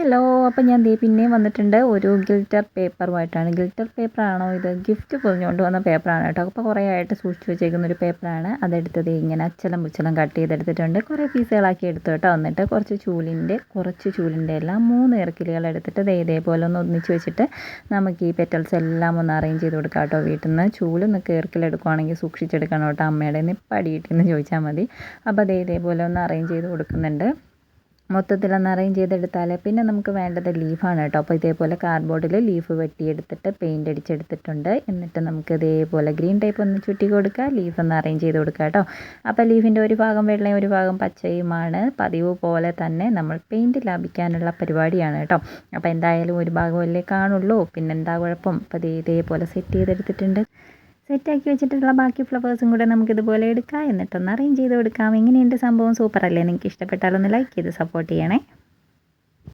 Hello, അപ്പോൾ ഞാൻ ദേ പിന്നെയും വന്നിട്ടുണ്ട് ഒരു ഗിൽറ്റർ പേപ്പറുമായിട്ടാണ്. ഗിൽറ്റർ പേപ്പറാണോ ഇത്? ഗിഫ്റ്റ് പൊതിഞ്ഞുകൊണ്ട് വന്ന പേപ്പറാണ് കേട്ടോ. അപ്പോൾ കുറേ ആയിട്ട് സൂക്ഷിച്ച് വെച്ചേക്കുന്നൊരു പേപ്പറാണ്. അതെടുത്തത് ഇങ്ങനെ അച്ചലം പുച്ചലം കട്ട് ചെയ്തെടുത്തിട്ടുണ്ട്. കുറേ പീസുകളാക്കി എടുത്തു കേട്ടോ. എന്നിട്ട് കുറച്ച് ചൂലിൻ്റെ എല്ലാം 3 ഇറക്കിലുകൾ എടുത്തിട്ട് ഇതേപോലെ ഒന്ന് ഒന്നിച്ച് വെച്ചിട്ട് നമുക്ക് ഈ പെറ്റൽസ് എല്ലാം ഒന്ന് അറേഞ്ച് ചെയ്ത് കൊടുക്കാം കേട്ടോ. വീട്ടിൽ നിന്ന് ചൂലൊന്നൊക്കെ ഇറക്കിലെടുക്കുകയാണെങ്കിൽ സൂക്ഷിച്ചെടുക്കണം കേട്ടോ. അമ്മയുടെ നിപ്പടിയിട്ടെന്ന് ചോദിച്ചാൽ മതി. അപ്പോൾ ഇതേപോലെ ഒന്ന് അറേഞ്ച് ചെയ്ത് കൊടുക്കുന്നുണ്ട്. മൊത്തത്തിലൊന്ന് അറേഞ്ച് ചെയ്തെടുത്താൽ പിന്നെ നമുക്ക് വേണ്ടത് ലീഫാണ് കേട്ടോ. അപ്പോൾ ഇതേപോലെ കാർഡ്ബോർഡിൽ ലീഫ് വെട്ടിയെടുത്തിട്ട് പെയിൻ്റ് അടിച്ചെടുത്തിട്ടുണ്ട്. എന്നിട്ട് നമുക്ക് ഇതേപോലെ ഗ്രീൻ ടൈപ്പ് ഒന്ന് ചുറ്റി കൊടുക്കുക, ലീഫ് ഒന്ന് അറേഞ്ച് ചെയ്ത് കൊടുക്കുക കേട്ടോ. അപ്പോൾ ലീഫിൻ്റെ ഒരു ഭാഗം വെള്ളയും ഒരു ഭാഗം പച്ചയുമാണ്. പതിവ് പോലെ തന്നെ നമ്മൾ പെയിൻറ്റ് ലാഭിക്കാനുള്ള പരിപാടിയാണ് കേട്ടോ. അപ്പോൾ എന്തായാലും ഒരു ഭാഗമല്ലേ കാണുള്ളൂ, പിന്നെന്താ കുഴപ്പം. അപ്പോൾ ഇതേപോലെ സെറ്റ് ചെയ്തെടുത്തിട്ടുണ്ട്. സെറ്റാക്കി വെച്ചിട്ടുള്ള ബാക്കി ഫ്ലവേഴ്സും കൂടെ നമുക്കിതുപോലെ എടുക്കാം. എന്നിട്ടൊന്ന് അറേഞ്ച് ചെയ്ത് കൊടുക്കാം. എങ്ങനെയുണ്ട് സംഭവം? സൂപ്പർ അല്ലേ? നിങ്ങൾക്ക് ഇഷ്ടപ്പെട്ടാലൊന്ന് ലൈക്ക് ചെയ്ത് സപ്പോർട്ട് ചെയ്യണേ.